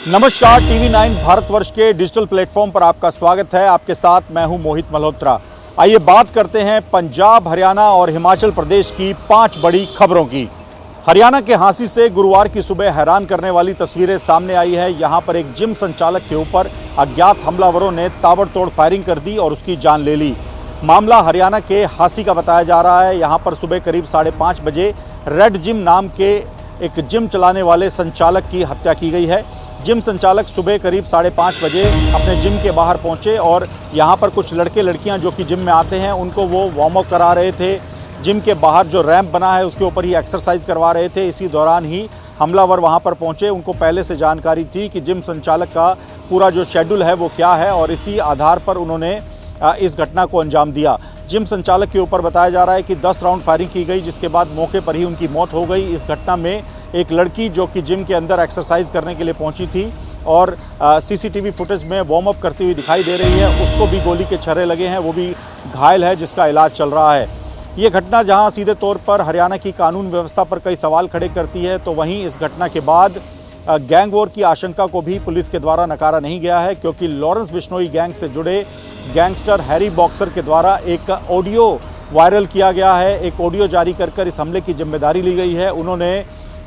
नमस्कार, टीवी 9 भारतवर्ष के digital platform पर आपका स्वागत है। आपके साथ मैं हूं मोहित मल्होत्रा। आइए बात करते हैं पंजाब, हरियाणा और हिमाचल प्रदेश की 5 बड़ी खबरों की। हरियाणा के हांसी से गुरुवार की सुबह हैरान करने वाली तस्वीरें सामने आई है। यहां पर एक जिम संचालक के ऊपर अज्ञात हमलावरों ने ताबड़तोड़ फायरिंग कर दी और उसकी जान ले ली। मामला हरियाणा के हांसी का बताया जा रहा है। यहाँ पर सुबह करीब 5:30 बजे रेड जिम नाम के एक जिम चलाने वाले संचालक की हत्या की गई है। जिम संचालक सुबह करीब 5:30 बजे अपने जिम के बाहर पहुंचे और यहां पर कुछ लड़के लड़कियां जो कि जिम में आते हैं उनको वो वार्म अप करा रहे थे। जिम के बाहर जो रैंप बना है उसके ऊपर ही एक्सरसाइज करवा रहे थे। इसी दौरान ही हमलावर वहां पर पहुंचे। उनको पहले से जानकारी थी कि जिम संचालक का पूरा जो शेड्यूल है वो क्या है और इसी आधार पर उन्होंने इस घटना को अंजाम दिया। जिम संचालक के ऊपर बताया जा रहा है कि 10 राउंड फायरिंग की गई, जिसके बाद मौके पर ही उनकी मौत हो गई। इस घटना में एक लड़की जो कि जिम के अंदर एक्सरसाइज करने के लिए पहुंची थी और सीसीटीवी फुटेज में वार्म अप करती हुई दिखाई दे रही है, उसको भी गोली के छर्रे लगे हैं, वो भी घायल है, जिसका इलाज चल रहा है। ये घटना जहां सीधे तौर पर हरियाणा की कानून व्यवस्था पर कई सवाल खड़े करती है, तो वहीं इस घटना के बाद गैंग वॉर की आशंका को भी पुलिस के द्वारा नकारा नहीं गया है, क्योंकि लॉरेंस बिश्नोई गैंग से जुड़े गैंगस्टर हैरी बॉक्सर के द्वारा एक ऑडियो वायरल किया गया है। एक ऑडियो जारी कर इस हमले की जिम्मेदारी ली गई है। उन्होंने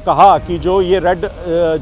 कहा कि जो ये रेड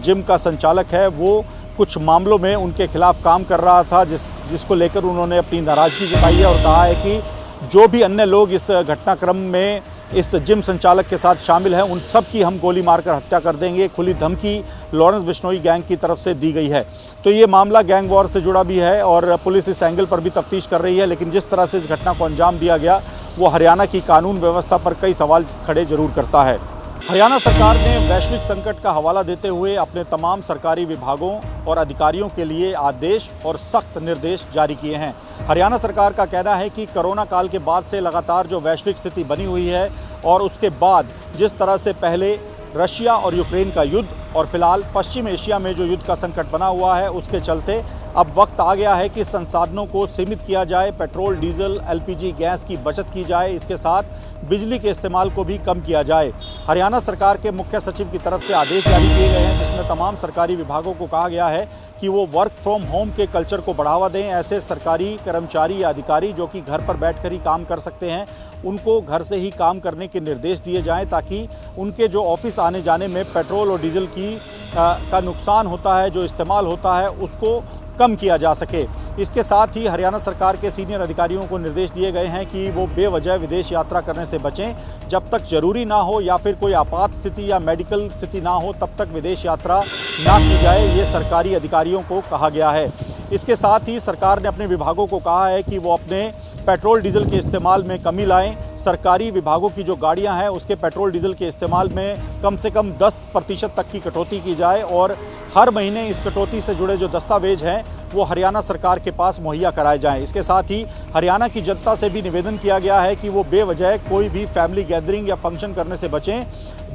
जिम का संचालक है वो कुछ मामलों में उनके खिलाफ काम कर रहा था, जिसको लेकर उन्होंने अपनी नाराज़गी जताई है और कहा है कि जो भी अन्य लोग इस घटनाक्रम में इस जिम संचालक के साथ शामिल हैं उन सब की हम गोली मारकर हत्या कर देंगे। खुली धमकी लॉरेंस बिश्नोई गैंग की तरफ से दी गई है। तो ये मामला गैंग वॉर से जुड़ा भी है और पुलिस इस एंगल पर भी तफ्तीश कर रही है, लेकिन जिस तरह से इस घटना को अंजाम दिया गया वो हरियाणा की कानून व्यवस्था पर कई सवाल खड़े जरूर करता है। हरियाणा सरकार ने वैश्विक संकट का हवाला देते हुए अपने तमाम सरकारी विभागों और अधिकारियों के लिए आदेश और सख्त निर्देश जारी किए हैं। हरियाणा सरकार का कहना है कि कोरोना काल के बाद से लगातार जो वैश्विक स्थिति बनी हुई है और उसके बाद जिस तरह से पहले रशिया और यूक्रेन का युद्ध और फिलहाल पश्चिम एशिया में जो युद्ध का संकट बना हुआ है, उसके चलते अब वक्त आ गया है कि संसाधनों को सीमित किया जाए, पेट्रोल, डीजल, एलपीजी गैस की बचत की जाए, इसके साथ बिजली के इस्तेमाल को भी कम किया जाए। हरियाणा सरकार के मुख्य सचिव की तरफ से आदेश जारी किए गए हैं, जिसमें तमाम सरकारी विभागों को कहा गया है कि वो वर्क फ्रॉम होम के कल्चर को बढ़ावा दें। ऐसे सरकारी कर्मचारी या अधिकारी जो कि घर पर बैठकर ही काम कर सकते हैं, उनको घर से ही काम करने के निर्देश दिए जाएं, ताकि उनके जो ऑफिस आने जाने में पेट्रोल और डीजल का नुकसान होता है, जो इस्तेमाल होता है, उसको कम किया जा सके। इसके साथ ही हरियाणा सरकार के सीनियर अधिकारियों को निर्देश दिए गए हैं कि वो बेवजह विदेश यात्रा करने से बचें। जब तक जरूरी ना हो या फिर कोई आपात स्थिति या मेडिकल स्थिति ना हो, तब तक विदेश यात्रा ना की जाए, ये सरकारी अधिकारियों को कहा गया है। इसके साथ ही सरकार ने अपने विभागों को कहा है कि वो अपने पेट्रोल डीजल के इस्तेमाल में कमी लाएं। सरकारी विभागों की जो गाड़ियां हैं उसके पेट्रोल डीजल के इस्तेमाल में कम से कम 10% तक की कटौती की जाए और हर महीने इस कटौती से जुड़े जो दस्तावेज हैं वो हरियाणा सरकार के पास मुहैया कराए जाएं। इसके साथ ही हरियाणा की जनता से भी निवेदन किया गया है कि वो बेवजह कोई भी फैमिली गैदरिंग या फंक्शन करने से बचें,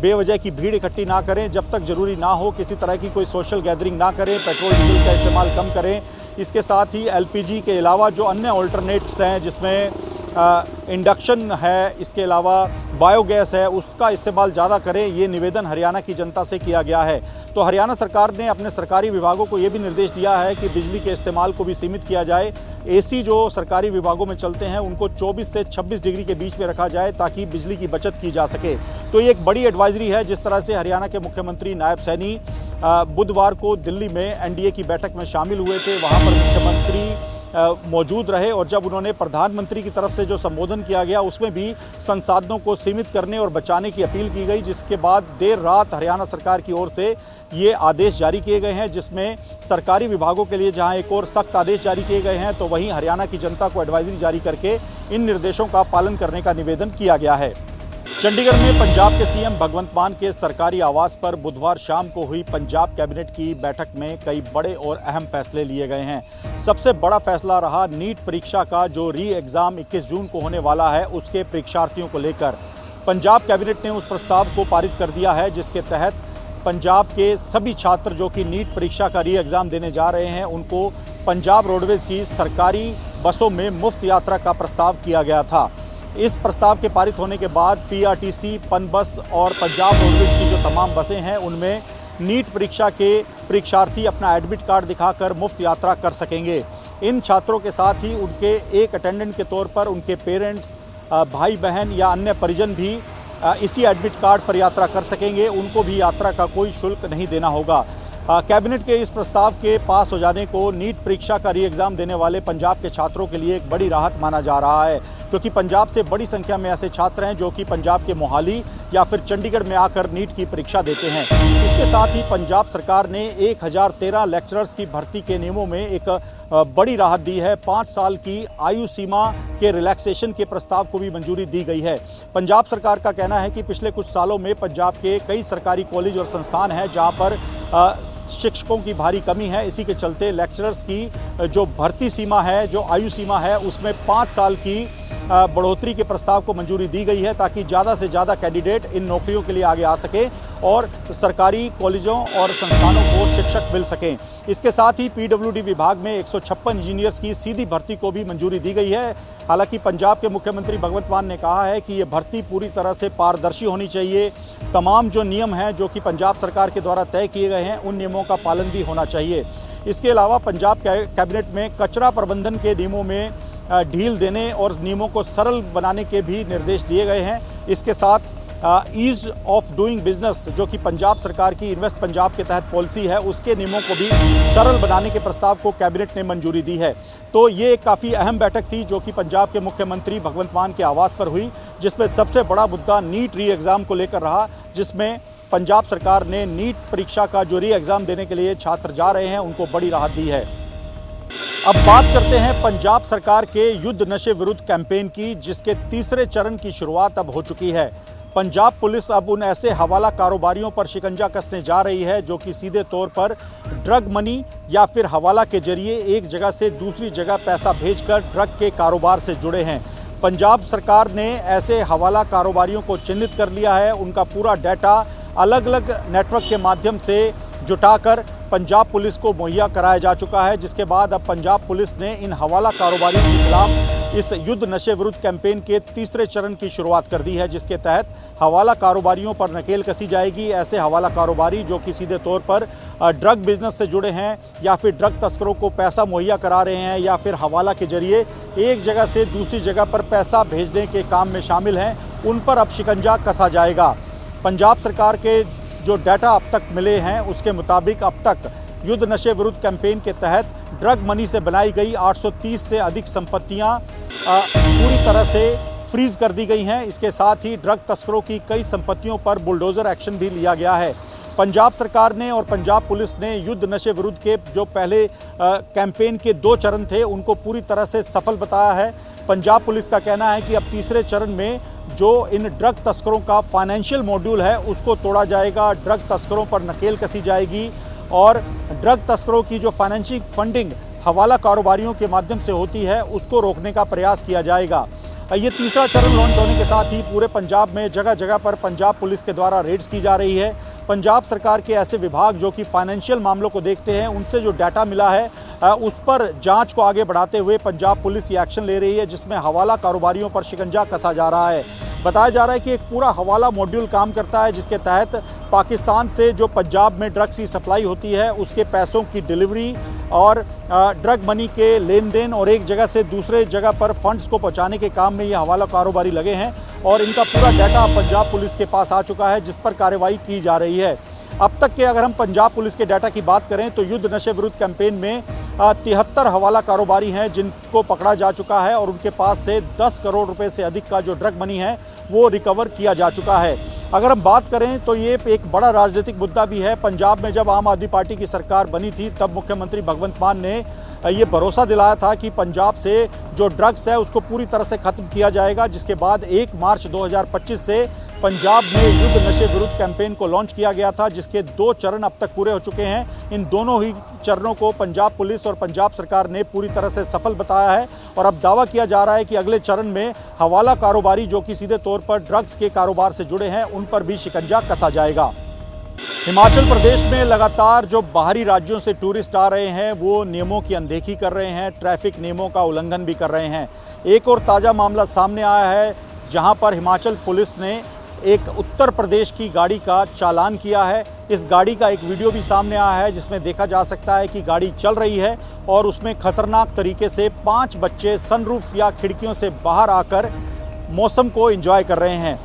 बेवजह की भीड़ इकट्ठी ना करें। जब तक जरूरी ना हो किसी तरह की कोई सोशल गैदरिंग ना करें, पेट्रोल डीजल का इस्तेमाल कम करें। इसके साथ ही एलपीजी के अलावा जो अन्य ऑल्टरनेट्स हैं, जिसमें इंडक्शन है, इसके अलावा बायोगैस है, उसका इस्तेमाल ज़्यादा करें, ये निवेदन हरियाणा की जनता से किया गया है। तो हरियाणा सरकार ने अपने सरकारी विभागों को ये भी निर्देश दिया है कि बिजली के इस्तेमाल को भी सीमित किया जाए। एसी जो सरकारी विभागों में चलते हैं उनको 24 से 26 डिग्री के बीच में रखा जाए, ताकि बिजली की बचत की जा सके। तो ये एक बड़ी एडवाइजरी है। जिस तरह से हरियाणा के मुख्यमंत्री नायब सैनी बुधवार को दिल्ली में एनडीए की बैठक में शामिल हुए थे, वहाँ पर मुख्यमंत्री मौजूद रहे और जब उन्होंने प्रधानमंत्री की तरफ से जो संबोधन किया गया उसमें भी संसाधनों को सीमित करने और बचाने की अपील की गई, जिसके बाद देर रात हरियाणा सरकार की ओर से ये आदेश जारी किए गए हैं, जिसमें सरकारी विभागों के लिए जहां एक और सख्त आदेश जारी किए गए हैं, तो वहीं हरियाणा की जनता को एडवाइजरी जारी करके इन निर्देशों का पालन करने का निवेदन किया गया है। चंडीगढ़ में पंजाब के सीएम भगवंत मान के सरकारी आवास पर बुधवार शाम को हुई पंजाब कैबिनेट की बैठक में कई बड़े और अहम फैसले लिए गए हैं। सबसे बड़ा फैसला रहा नीट परीक्षा का जो री एग्ज़ाम 21 जून को होने वाला है, उसके परीक्षार्थियों को लेकर पंजाब कैबिनेट ने उस प्रस्ताव को पारित कर दिया है, जिसके तहत पंजाब के सभी छात्र जो कि नीट परीक्षा का री एग्ज़ाम देने जा रहे हैं, उनको पंजाब रोडवेज़ की सरकारी बसों में मुफ्त यात्रा का प्रस्ताव किया गया था। इस प्रस्ताव के पारित होने के बाद पीआरटीसी, पनबस और पंजाब रोडवेज़ की जो तमाम बसें हैं उनमें नीट परीक्षा के परीक्षार्थी अपना एडमिट कार्ड दिखाकर मुफ्त यात्रा कर सकेंगे। इन छात्रों के साथ ही उनके एक अटेंडेंट के तौर पर उनके पेरेंट्स, भाई बहन या अन्य परिजन भी इसी एडमिट कार्ड पर यात्रा कर सकेंगे। उनको भी यात्रा का कोई शुल्क नहीं देना होगा। कैबिनेट के इस प्रस्ताव के पास हो जाने को नीट परीक्षा का री एग्ज़ाम देने वाले पंजाब के छात्रों के लिए एक बड़ी राहत माना जा रहा है, क्योंकि पंजाब से बड़ी संख्या में ऐसे छात्र हैं जो कि पंजाब के मोहाली या फिर चंडीगढ़ में आकर नीट की परीक्षा देते हैं। इसके साथ ही पंजाब सरकार ने 1013 लेक्चरर्स की भर्ती के नियमों में एक बड़ी राहत दी है। 5 साल की आयु सीमा के रिलैक्सेशन के प्रस्ताव को भी मंजूरी दी गई है। पंजाब सरकार का कहना है कि पिछले कुछ सालों में पंजाब के कई सरकारी कॉलेज और संस्थान हैं जहां पर शिक्षकों की भारी कमी है। इसी के चलते लेक्चरर्स की जो भर्ती सीमा है, जो आयु सीमा है, उसमें 5 साल की बढ़ोतरी के प्रस्ताव को मंजूरी दी गई है, ताकि ज़्यादा से ज़्यादा कैंडिडेट इन नौकरियों के लिए आगे आ सके और सरकारी कॉलेजों और संस्थानों को शिक्षक मिल सकें। इसके साथ ही पीडब्ल्यूडी विभाग में 156 इंजीनियर्स की सीधी भर्ती को भी मंजूरी दी गई है। हालांकि पंजाब के मुख्यमंत्री भगवंत मान ने कहा है कि ये भर्ती पूरी तरह से पारदर्शी होनी चाहिए। तमाम जो नियम हैं जो कि पंजाब सरकार के द्वारा तय किए गए हैं, उन नियमों का पालन भी होना चाहिए। इसके अलावा पंजाब कैबिनेट में कचरा प्रबंधन के नियमों में ढील देने और नियमों को सरल बनाने के भी निर्देश दिए गए हैं। इसके साथ ईज़ ऑफ डूइंग बिजनेस, जो कि पंजाब सरकार की इन्वेस्ट पंजाब के तहत पॉलिसी है, उसके नियमों को भी सरल बनाने के प्रस्ताव को कैबिनेट ने मंजूरी दी है। तो ये एक काफ़ी अहम बैठक थी जो कि पंजाब के मुख्यमंत्री भगवंत मान के आवास पर हुई, जिसमें सबसे बड़ा मुद्दा नीट री एग्ज़ाम को लेकर रहा, जिसमें पंजाब सरकार ने नीट परीक्षा का जो री एग्ज़ाम देने के लिए छात्र जा रहे हैं उनको बड़ी राहत दी है। अब बात करते हैं पंजाब सरकार के युद्ध नशे विरुद्ध कैंपेन की, जिसके तीसरे चरण की शुरुआत अब हो चुकी है। पंजाब पुलिस अब उन ऐसे हवाला कारोबारियों पर शिकंजा कसने जा रही है जो कि सीधे तौर पर ड्रग मनी या फिर हवाला के जरिए एक जगह से दूसरी जगह पैसा भेजकर ड्रग के कारोबार से जुड़े हैं। पंजाब सरकार ने ऐसे हवाला कारोबारियों को चिन्हित कर लिया है। उनका पूरा डाटा अलग अलग नेटवर्क के माध्यम से जुटाकर पंजाब पुलिस को मुहैया कराया जा चुका है, जिसके बाद अब पंजाब पुलिस ने इन हवाला कारोबारियों के खिलाफ इस युद्ध नशे विरुद्ध कैंपेन के तीसरे चरण की शुरुआत कर दी है, जिसके तहत हवाला कारोबारियों पर नकेल कसी जाएगी। ऐसे हवाला कारोबारी जो कि सीधे तौर पर ड्रग बिजनेस से जुड़े हैं या फिर ड्रग तस्करों को पैसा मुहैया करा रहे हैं या फिर हवाला के जरिए एक जगह से दूसरी जगह पर पैसा भेजने के काम में शामिल हैं, उन पर अब शिकंजा कसा जाएगा। पंजाब सरकार के जो डाटा अब तक मिले हैं उसके मुताबिक अब तक युद्ध नशे विरुद्ध कैंपेन के तहत ड्रग मनी से बनाई गई 830 से अधिक संपत्तियां पूरी तरह से फ्रीज कर दी गई हैं। इसके साथ ही ड्रग तस्करों की कई संपत्तियों पर बुलडोज़र एक्शन भी लिया गया है। पंजाब सरकार ने और पंजाब पुलिस ने युद्ध नशे विरुद्ध के जो पहले कैंपेन के 2 चरण थे उनको पूरी तरह से सफल बताया है। पंजाब पुलिस का कहना है कि अब तीसरे चरण में जो इन ड्रग तस्करों का फाइनेंशियल मॉड्यूल है उसको तोड़ा जाएगा, ड्रग तस्करों पर नकेल कसी जाएगी और ड्रग तस्करों की जो फाइनेंशियल फंडिंग हवाला कारोबारियों के माध्यम से होती है उसको रोकने का प्रयास किया जाएगा। ये तीसरा चरण लॉन्च होने के साथ ही पूरे पंजाब में जगह जगह पर पंजाब पुलिस के द्वारा रेड्स की जा रही है। पंजाब सरकार के ऐसे विभाग जो कि फाइनेंशियल मामलों को देखते हैं, उनसे जो डाटा मिला है उस पर जांच को आगे बढ़ाते हुए पंजाब पुलिस ये एक्शन ले रही है, जिसमें हवाला कारोबारियों पर शिकंजा कसा जा रहा है। बताया जा रहा है कि एक पूरा हवाला मॉड्यूल काम करता है, जिसके तहत पाकिस्तान से जो पंजाब में ड्रग्स की सप्लाई होती है उसके पैसों की डिलीवरी और ड्रग मनी के लेन देन और एक जगह से दूसरे जगह पर फंड्स को पहुंचाने के काम में ये हवाला कारोबारी लगे हैं और इनका पूरा डाटा पंजाब पुलिस के पास आ चुका है, जिस पर कार्रवाई की जा रही है। अब तक के अगर हम पंजाब पुलिस के डाटा की बात करें तो युद्ध नशे विरुद्ध कैंपेन में 73 हवाला कारोबारी हैं जिनको पकड़ा जा चुका है और उनके पास से 10 करोड़ रुपए से अधिक का जो ड्रग मनी है वो रिकवर किया जा चुका है। अगर हम बात करें तो ये एक बड़ा राजनीतिक मुद्दा भी है। पंजाब में जब आम आदमी पार्टी की सरकार बनी थी तब मुख्यमंत्री भगवंत मान ने ये भरोसा दिलाया था कि पंजाब से जो ड्रग्स है उसको पूरी तरह से ख़त्म किया जाएगा, जिसके बाद 1 मार्च 2025 से पंजाब में युद्ध नशे विरुद्ध कैंपेन को लॉन्च किया गया था, जिसके 2 चरण अब तक पूरे हो चुके हैं। इन दोनों ही चरणों को पंजाब पुलिस और पंजाब सरकार ने पूरी तरह से सफल बताया है और अब दावा किया जा रहा है कि अगले चरण में हवाला कारोबारी जो कि सीधे तौर पर ड्रग्स के कारोबार से जुड़े हैं उन पर भी शिकंजा कसा जाएगा। हिमाचल प्रदेश में लगातार जो बाहरी राज्यों से टूरिस्ट आ रहे हैं वो नियमों की अनदेखी कर रहे हैं, ट्रैफिक नियमों का उल्लंघन भी कर रहे हैं। एक और ताज़ा मामला सामने आया है जहां पर हिमाचल पुलिस ने एक उत्तर प्रदेश की गाड़ी का चालान किया है। इस गाड़ी का एक वीडियो भी सामने आया है जिसमें देखा जा सकता है कि गाड़ी चल रही है और उसमें खतरनाक तरीके से 5 बच्चे सनरूफ या खिड़कियों से बाहर आकर मौसम को एंजॉय कर रहे हैं।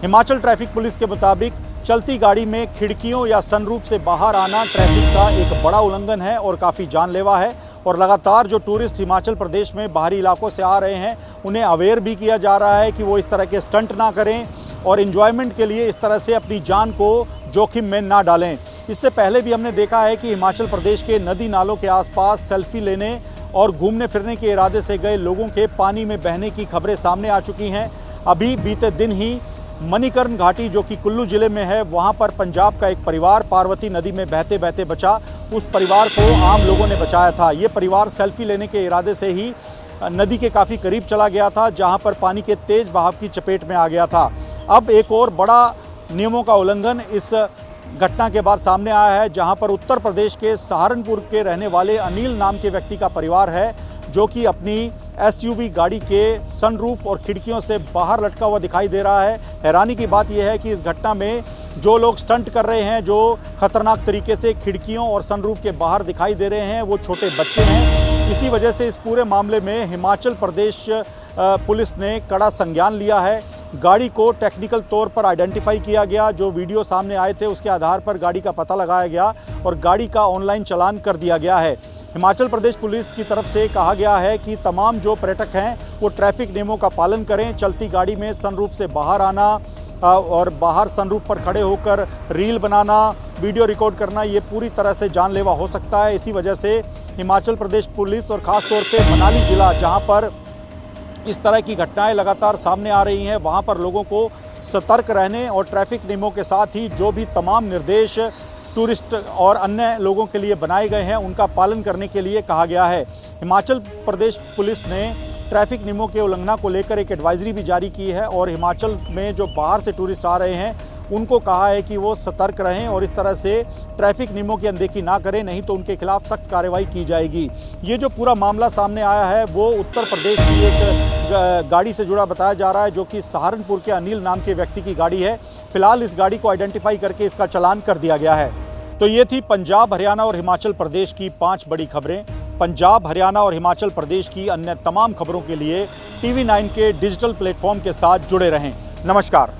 हिमाचल ट्रैफिक पुलिस के मुताबिक चलती गाड़ी में खिड़कियों या सनरूफ से बाहर आना ट्रैफिक का एक बड़ा उल्लंघन है और काफ़ी जानलेवा है। और लगातार जो टूरिस्ट हिमाचल प्रदेश में बाहरी इलाकों से आ रहे हैं उन्हें अवेयर भी किया जा रहा है कि वो इस तरह के स्टंट ना करें और एंजॉयमेंट के लिए इस तरह से अपनी जान को जोखिम में ना डालें। इससे पहले भी हमने देखा है कि हिमाचल प्रदेश के नदी नालों के आसपास सेल्फी लेने और घूमने फिरने के इरादे से गए लोगों के पानी में बहने की खबरें सामने आ चुकी हैं। अभी बीते दिन ही मणिकर्ण घाटी जो कि कुल्लू ज़िले में है, वहाँ पर पंजाब का एक परिवार पार्वती नदी में बहते बहते बचा। उस परिवार को आम लोगों ने बचाया था। ये परिवार सेल्फी लेने के इरादे से ही नदी के काफ़ी करीब चला गया था जहाँ पर पानी के तेज़ बहाव की चपेट में आ गया था। अब एक और बड़ा नियमों का उल्लंघन इस घटना के बाद सामने आया है जहाँ पर उत्तर प्रदेश के सहारनपुर के रहने वाले अनिल नाम के व्यक्ति का परिवार है जो कि अपनी एसयूवी गाड़ी के सनरूफ और खिड़कियों से बाहर लटका हुआ दिखाई दे रहा है। हैरानी की बात यह है कि इस घटना में जो लोग स्टंट कर रहे हैं, जो खतरनाक तरीके से खिड़कियों और सनरूफ के बाहर दिखाई दे रहे हैं, वो छोटे बच्चे हैं। इसी वजह से इस पूरे मामले में हिमाचल प्रदेश पुलिस ने कड़ा संज्ञान लिया है। गाड़ी को टेक्निकल तौर पर आइडेंटिफाई किया गया। जो वीडियो सामने आए थे उसके आधार पर गाड़ी का पता लगाया गया और गाड़ी का ऑनलाइन चालान कर दिया गया है। हिमाचल प्रदेश पुलिस की तरफ से कहा गया है कि तमाम जो पर्यटक हैं वो ट्रैफिक नियमों का पालन करें। चलती गाड़ी में सनरूफ से बाहर आना और बाहर सनरूफ पर खड़े होकर रील बनाना, वीडियो रिकॉर्ड करना, ये पूरी तरह से जानलेवा हो सकता है। इसी वजह से हिमाचल प्रदेश पुलिस और ख़ास तौर पे मनाली ज़िला जहाँ पर इस तरह की घटनाएं लगातार सामने आ रही हैं, वहाँ पर लोगों को सतर्क रहने और ट्रैफिक नियमों के साथ ही जो भी तमाम निर्देश टूरिस्ट और अन्य लोगों के लिए बनाए गए हैं उनका पालन करने के लिए कहा गया है। हिमाचल प्रदेश पुलिस ने ट्रैफिक नियमों के उल्लंघना को लेकर एक एडवाइजरी भी जारी की है और हिमाचल में जो बाहर से टूरिस्ट आ रहे हैं उनको कहा है कि वो सतर्क रहें और इस तरह से ट्रैफिक नियमों की अनदेखी ना करें, नहीं तो उनके खिलाफ सख्त कार्रवाई की जाएगी। ये जो पूरा मामला सामने आया है वो उत्तर प्रदेश की एक गाड़ी से जुड़ा बताया जा रहा है जो कि सहारनपुर के अनिल नाम के व्यक्ति की गाड़ी है। फिलहाल इस गाड़ी को आइडेंटिफाई करके इसका चालान कर दिया गया है। तो ये थी पंजाब, हरियाणा और हिमाचल प्रदेश की 5 बड़ी खबरें। पंजाब, हरियाणा और हिमाचल प्रदेश की अन्य तमाम खबरों के लिए TV9 के डिजिटल प्लेटफॉर्म के साथ जुड़े रहें। नमस्कार।